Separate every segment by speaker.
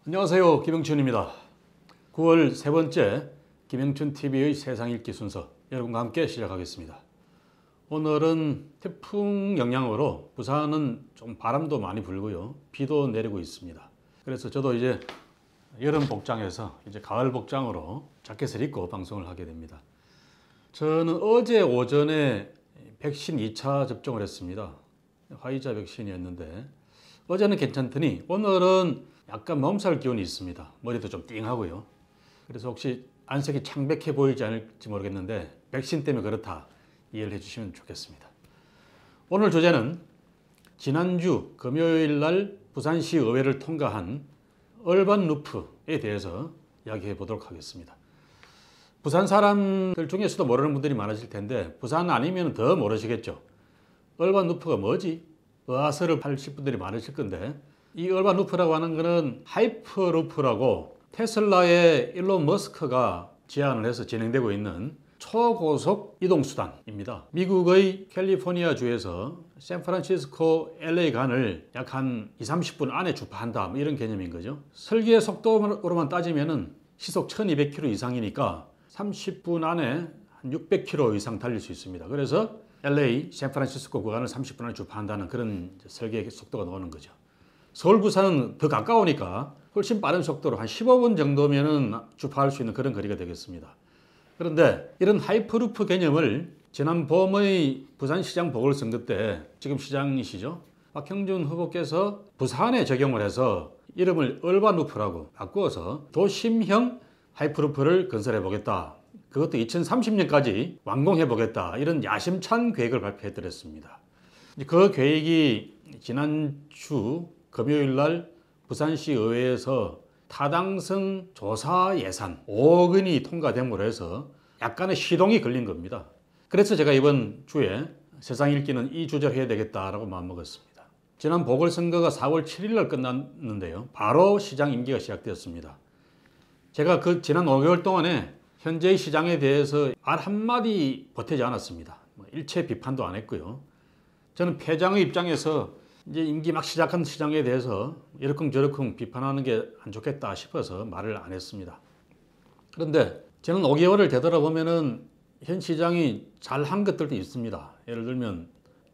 Speaker 1: 안녕하세요, 김영춘입니다. 9월 세 번째 김영춘TV의 세상 읽기 순서 여러분과 함께 시작하겠습니다. 오늘은 태풍 영향으로 부산은 좀 바람도 많이 불고요, 비도 내리고 있습니다. 그래서 저도 이제 여름 복장에서 이제 가을 복장으로 자켓을 입고 방송을 하게 됩니다. 저는 어제 오전에 백신 2차 접종을 했습니다. 화이자 백신이었는데 어제는 괜찮더니 오늘은 약간 몸살 기운이 있습니다. 머리도 좀 띵하고요. 그래서 혹시 안색이 창백해 보이지 않을지 모르겠는데 백신 때문에 그렇다 이해를 해주시면 좋겠습니다. 오늘 주제는 지난주 금요일 날 부산시 의회를 통과한 얼반 루프에 대해서 이야기해 보도록 하겠습니다. 부산 사람들 중에서도 모르는 분들이 많으실 텐데 부산 아니면 더 모르시겠죠. 얼반 루프가 뭐지? 의아설을 하실 분들이 많으실 건데 이 얼반 루프라고 하는 것은 하이퍼루프라고 테슬라의 일론 머스크가 제안을 해서 진행되고 있는 초고속 이동수단입니다. 미국의 캘리포니아 주에서 샌프란시스코 LA 간을 약 한 20-30분 안에 주파한다, 이런 개념인 거죠. 설계 속도로만 따지면 시속 1200km 이상이니까 30분 안에 한 600km 이상 달릴 수 있습니다. 그래서 LA, 샌프란시스코 구간을 30분 안에 주파한다는 그런 설계 속도가 나오는 거죠. 서울, 부산은 더 가까우니까 훨씬 빠른 속도로 한 15분 정도면은 주파할 수 있는 그런 거리가 되겠습니다. 그런데 이런 하이퍼루프 개념을 지난 봄의 부산시장 보궐선거 때 지금 시장이시죠, 박형준 후보께서 부산에 적용을 해서 이름을 얼반루프라고 바꾸어서 도심형 하이퍼루프를 건설해 보겠다, 그것도 2030년까지 완공해 보겠다, 이런 야심찬 계획을 발표해드렸습니다. 그 계획이 지난주 금요일 날 부산시 의회에서 타당성 조사 예산 5억 원이 통과됨으로 해서 약간의 시동이 걸린 겁니다. 그래서 제가 이번 주에 세상 읽기는 이 주제를 해야 되겠다라고 마음먹었습니다. 지난 보궐선거가 4월 7일 날 끝났는데요, 바로 시장 임기가 시작되었습니다. 제가 그 지난 5개월 동안에 현재의 시장에 대해서 말 한마디 보태지 않았습니다. 일체 비판도 안 했고요. 저는 패장의 입장에서 이제 임기 막 시작한 시장에 대해서 이러쿵저러쿵 비판하는 게 안 좋겠다 싶어서 말을 안 했습니다. 그런데 저는 5개월을 되돌아보면은 현 시장이 잘한 것들도 있습니다. 예를 들면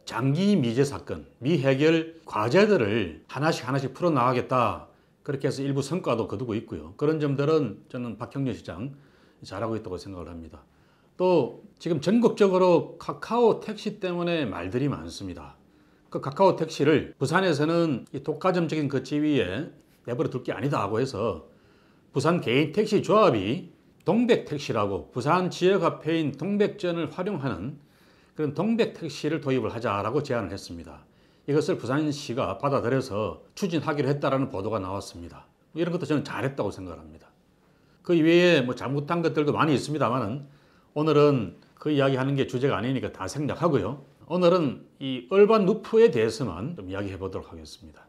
Speaker 1: 장기 미제 사건, 미해결 과제들을 하나씩 풀어나가겠다, 그렇게 해서 일부 성과도 거두고 있고요. 그런 점들은 저는 박형준 시장 잘하고 있다고 생각을 합니다. 또 지금 전국적으로 카카오 택시 때문에 말들이 많습니다. 그 카카오 택시를 부산에서는 이 독과점적인 그 지위에 내버려 둘 게 아니다 하고 해서 부산 개인 택시 조합이 동백택시라고 부산 지역 화폐인 동백전을 활용하는 그런 동백택시를 도입을 하자라고 제안을 했습니다. 이것을 부산시가 받아들여서 추진하기로 했다라는 보도가 나왔습니다. 이런 것도 저는 잘했다고 생각합니다. 그 이외에 뭐 잘못한 것들도 많이 있습니다만은 오늘은 그 이야기하는 게 주제가 아니니까 다 생략하고요. 오늘은 이 얼반 루프에 대해서만 좀 이야기해 보도록 하겠습니다.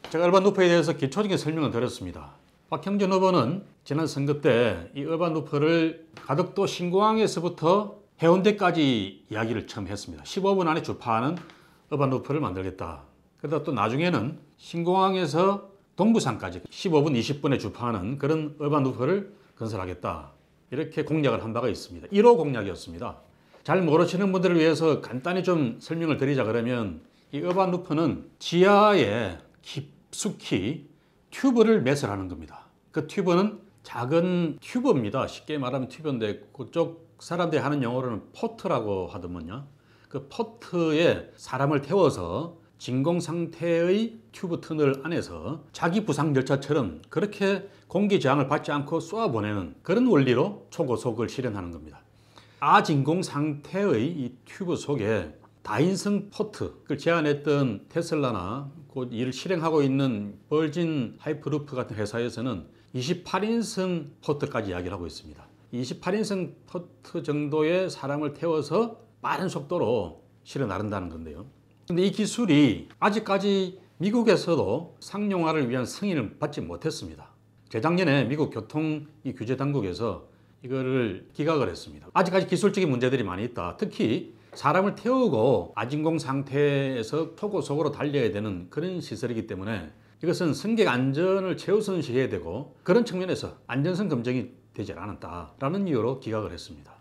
Speaker 1: 제가 얼반 루프에 대해서 기초적인 설명을 드렸습니다. 박형준 후보는 지난 선거 때 이 얼반 루프를 가덕도 신공항에서부터 해운대까지 이야기를 처음 했습니다. 15분 안에 주파하는 얼반 루프를 만들겠다. 그러다 또 나중에는 신공항에서 동부산까지 15분, 20분에 주파하는 그런 얼반 루프를 건설하겠다, 이렇게 공약을 한 바가 있습니다. 1호 공약이었습니다. 잘 모르시는 분들을 위해서 간단히 좀 설명을 드리자 그러면 이 얼반 루프는 지하에 깊숙이 튜브를 매설하는 겁니다. 그 튜브는 작은 튜브입니다. 쉽게 말하면 튜브인데 그쪽 사람들이 하는 용어로는 포트라고 하더만요. 그 포트에 사람을 태워서 진공 상태의 튜브 터널 안에서 자기 부상 열차처럼 그렇게 공기 저항을 받지 않고 쏘아보내는 그런 원리로 초고속을 실현하는 겁니다. 아진공 상태의 이 튜브 속에 다인성 포트를 제안했던 테슬라나 곧 이를 실행하고 있는 버진 하이퍼루프 같은 회사에서는 28인승 포트까지 이야기를 하고 있습니다. 28인승 포트 정도의 사람을 태워서 빠른 속도로 실어 나른다는 건데요. 근데 이 기술이 아직까지 미국에서도 상용화를 위한 승인을 받지 못했습니다. 재작년에 미국 교통 규제 당국에서 이거를 기각을 했습니다. 아직까지 기술적인 문제들이 많이 있다. 특히 사람을 태우고 아진공 상태에서 초고속으로 달려야 되는 그런 시설이기 때문에 이것은 승객 안전을 최우선시해야 되고 그런 측면에서 안전성 검증이 되지 않았다라는 이유로 기각을 했습니다.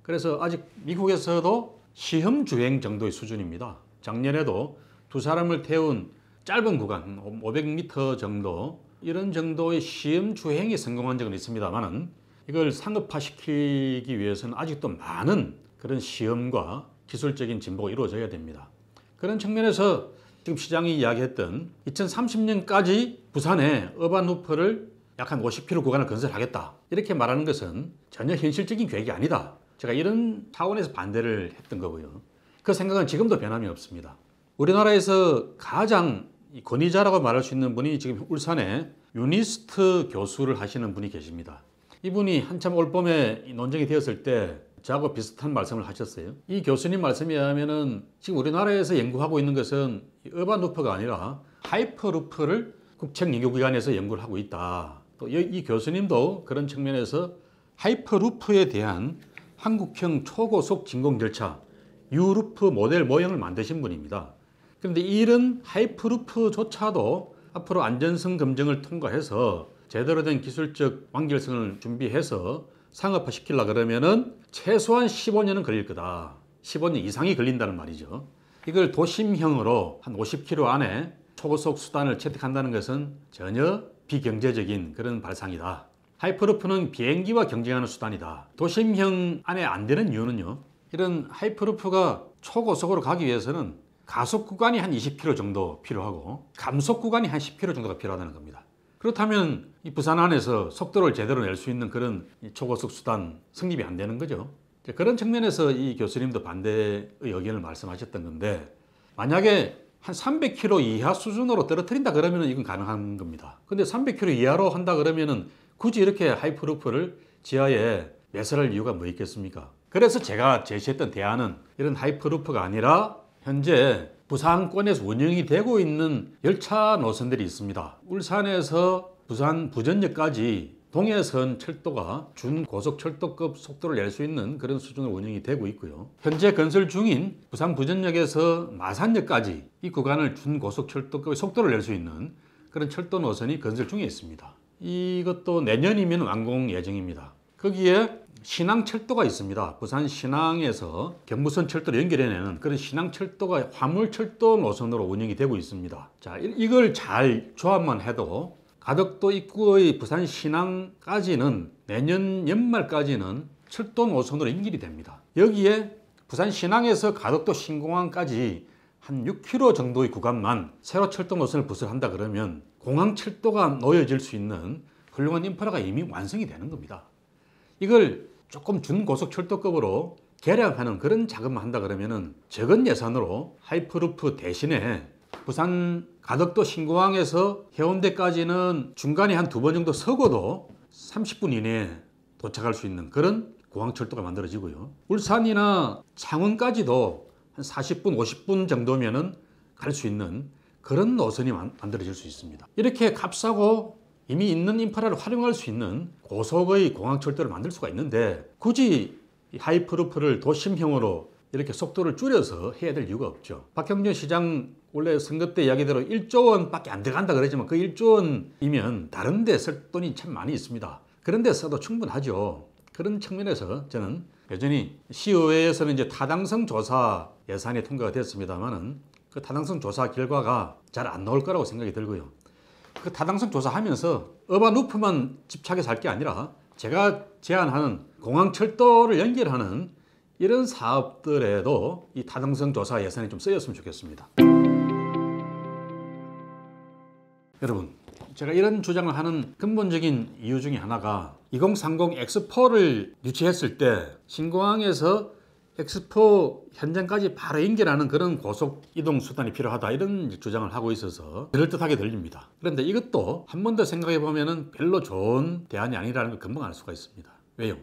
Speaker 1: 그래서 아직 미국에서도 시험 주행 정도의 수준입니다. 작년에도 두 사람을 태운 짧은 구간 500m 정도 이런 정도의 시험 주행이 성공한 적은 있습니다만은 이걸 상업화시키기 위해서는 아직도 많은 그런 시험과 기술적인 진보가 이루어져야 됩니다. 그런 측면에서 지금 시장이 이야기했던 2030년까지 부산에 어반루프를 약 한 50km 구간을 건설하겠다 이렇게 말하는 것은 전혀 현실적인 계획이 아니다. 제가 이런 차원에서 반대를 했던 거고요. 그 생각은 지금도 변함이 없습니다. 우리나라에서 가장 권위자라고 말할 수 있는 분이 지금 울산에 유니스트 교수를 하시는 분이 계십니다. 이분이 한참 올봄에 논쟁이 되었을 때 저하고 비슷한 말씀을 하셨어요. 이 교수님 말씀에 의하면은 지금 우리나라에서 연구하고 있는 것은 어반루프가 아니라 하이퍼루프를 국책연구기관에서 연구를 하고 있다. 또 이 교수님도 그런 측면에서 하이퍼루프에 대한 한국형 초고속 진공 절차 유루프 모델 모형을 만드신 분입니다. 그런데 이런 하이퍼루프조차도 앞으로 안전성 검증을 통과해서 제대로 된 기술적 완결성을 준비해서 상업화시키려고 그러면은 최소한 15년은 걸릴 거다. 15년 이상이 걸린다는 말이죠. 이걸 도심형으로 한 50km 안에 초고속 수단을 채택한다는 것은 전혀 비경제적인 그런 발상이다. 하이퍼루프는 비행기와 경쟁하는 수단이다. 도심형 안에 안 되는 이유는요. 이런 하이퍼루프가 초고속으로 가기 위해서는 가속 구간이 한 20km 정도 필요하고 감속 구간이 한 10km 정도가 필요하다는 겁니다. 그렇다면 이 부산 안에서 속도를 제대로 낼 수 있는 그런 초고속 수단 성립이 안 되는 거죠. 그런 측면에서 이 교수님도 반대의 의견을 말씀하셨던 건데 만약에 한 300km 이하 수준으로 떨어뜨린다 그러면 이건 가능한 겁니다. 근데 300km 이하로 한다 그러면은 굳이 이렇게 하이퍼루프를 지하에 매설할 이유가 뭐 있겠습니까? 그래서 제가 제시했던 대안은 이런 하이퍼루프가 아니라 현재 부산권에서 운영이 되고 있는 열차 노선들이 있습니다. 울산에서 부산 부전역까지 동해선 철도가 준고속철도급 속도를 낼 수 있는 그런 수준으로 운영이 되고 있고요. 현재 건설 중인 부산 부전역에서 마산역까지 이 구간을 준고속철도급의 속도를 낼 수 있는 그런 철도 노선이 건설 중에 있습니다. 이것도 내년이면 완공 예정입니다. 거기에 신항철도가 있습니다. 부산 신항에서 경부선 철도를 연결해내는 그런 신항철도가 화물철도 노선으로 운영이 되고 있습니다. 자, 이걸 잘 조합만 해도 가덕도 입구의 부산 신항까지는 내년 연말까지는 철도 노선으로 연결이 됩니다. 여기에 부산 신항에서 가덕도 신공항까지 한 6km 정도의 구간만 새로 철도 노선을 부설한다 그러면 공항철도가 놓여질 수 있는 훌륭한 인프라가 이미 완성이 되는 겁니다. 이걸 조금 준고속철도급으로 개량하는 그런 작업만 한다 그러면은 적은 예산으로 하이퍼루프 대신에 부산 가덕도 신공항에서 해운대까지는 중간에 한 2번 정도 서고도 30분 이내에 도착할 수 있는 그런 공항철도가 만들어지고요. 울산이나 창원까지도 한 40분, 50분 정도면은 갈 수 있는 그런 노선이 만들어질 수 있습니다. 이렇게 값싸고 이미 있는 인프라를 활용할 수 있는 고속의 공항철도를 만들 수가 있는데 굳이 하이퍼루프를 도심형으로 이렇게 속도를 줄여서 해야 될 이유가 없죠. 박형준 시장 원래 선거 때 이야기대로 1조 원밖에 안 들어간다 그러지만 그 1조 원이면 다른 데 쓸 돈이 참 많이 있습니다. 그런 데 써도 충분하죠. 그런 측면에서 저는 여전히 시의회에서는 이제 타당성 조사 예산이 통과가 됐습니다만은 그 타당성 조사 결과가 잘 안 나올 거라고 생각이 들고요. 그 타당성 조사하면서 어반루프만 집착해서 할 게 아니라 제가 제안하는 공항철도를 연결하는 이런 사업들에도 이 타당성 조사 예산이 좀 쓰였으면 좋겠습니다. 여러분, 제가 이런 주장을 하는 근본적인 이유 중에 하나가 2030 엑스포를 유치했을 때 신공항에서 엑스포 현장까지 바로 연결하는 그런 고속 이동 수단이 필요하다 이런 주장을 하고 있어서 그럴듯하게 들립니다. 그런데 이것도 한 번 더 생각해 보면은 별로 좋은 대안이 아니라는 걸 금방 알 수가 있습니다. 왜요?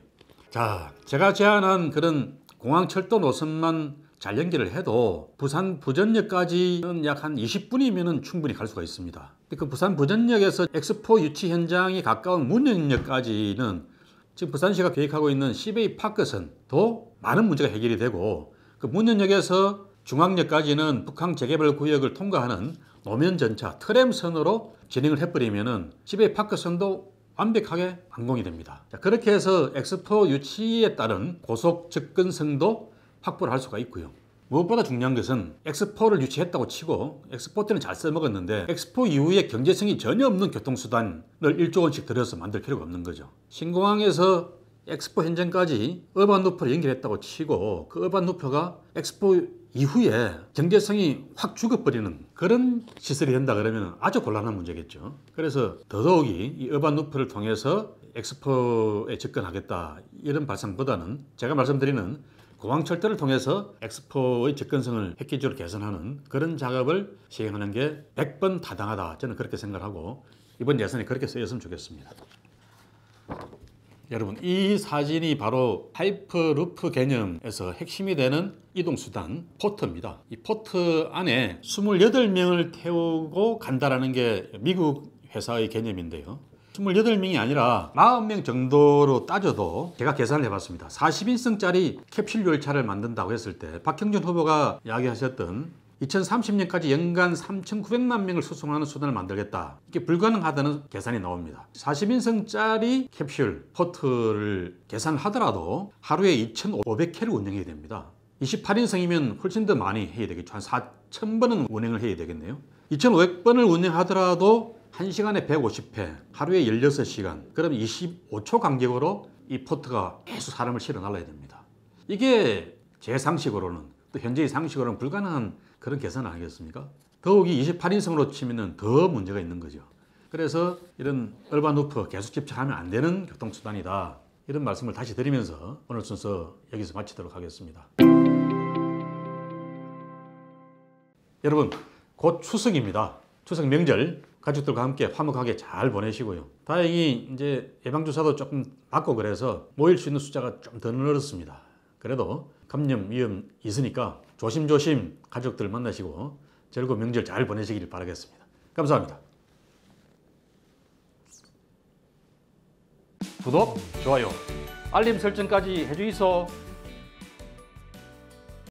Speaker 1: 자, 제가 제안한 그런 공항철도 노선만 잘 연결을 해도 부산 부전역까지는 약 한 20분이면 충분히 갈 수가 있습니다. 그 부산 부전역에서 엑스포 유치 현장이 가까운 문현역까지는 지금 부산시가 계획하고 있는 시베이 파크선도 많은 문제가 해결이 되고 그 문현역에서 중앙역까지는 북한 재개발 구역을 통과하는 노면전차 트램선으로 진행을 해버리면은 지배 파크선도 완벽하게 완공이 됩니다. 자, 그렇게 해서 엑스포 유치에 따른 고속 접근성도 확보를 할 수가 있고요. 무엇보다 중요한 것은 엑스포를 유치했다고 치고 엑스포 때는 잘 써먹었는데 엑스포 이후에 경제성이 전혀 없는 교통수단을 1조 원씩 들여서 만들 필요가 없는 거죠. 신공항에서 엑스포 현장까지 어반루프를 연결했다고 치고 그 어반루프가 엑스포 이후에 경제성이 확 죽어버리는 그런 시설이 된다 그러면 아주 곤란한 문제겠죠. 그래서 더더욱이 이 어반루프를 통해서 엑스포에 접근하겠다 이런 발상보다는 제가 말씀드리는 공항철도를 통해서 엑스포의 접근성을 획기적으로 개선하는 그런 작업을 시행하는 게 100번 타당하다. 저는 그렇게 생각하고 이번 예산에 그렇게 쓰였으면 좋겠습니다. 여러분, 이 사진이 바로 하이퍼루프 개념에서 핵심이 되는 이동수단 포트입니다. 이 포트 안에 28명을 태우고 간다라는 게 미국 회사의 개념인데요. 28명이 아니라 40명 정도로 따져도 제가 계산을 해봤습니다. 40인승짜리 캡슐 열차를 만든다고 했을 때 박형준 후보가 이야기하셨던 2030년까지 연간 3,900만 명을 수송하는 수단을 만들겠다. 이게 불가능하다는 계산이 나옵니다. 40인승짜리 캡슐 포트를 계산하더라도 하루에 2,500회를 운영해야 됩니다. 28인승이면 훨씬 더 많이 해야 되겠죠. 한 4,000번은 운행을 해야 되겠네요. 2,500번을 운행하더라도 1시간에 150회, 하루에 16시간, 그럼 25초 간격으로 이 포트가 계속 사람을 실어 날라야 됩니다. 이게 제 상식으로는, 또 현재의 상식으로는 불가능한 그런 계산 아니겠습니까? 더욱이 28인승으로 치면 더 문제가 있는 거죠. 그래서 이런 얼반루프 계속 집착하면 안 되는 교통수단이다. 이런 말씀을 다시 드리면서 오늘 순서 여기서 마치도록 하겠습니다. 여러분, 곧 추석입니다. 추석 명절 가족들과 함께 화목하게 잘 보내시고요. 다행히 이제 예방주사도 조금 맞고 그래서 모일 수 있는 숫자가 좀 더 늘었습니다. 그래도 감염 위험 있으니까 조심조심 가족들 만나시고 즐거운 명절 잘 보내시길 바라겠습니다. 감사합니다. 구독, 좋아요, 알림 설정까지 해주이소.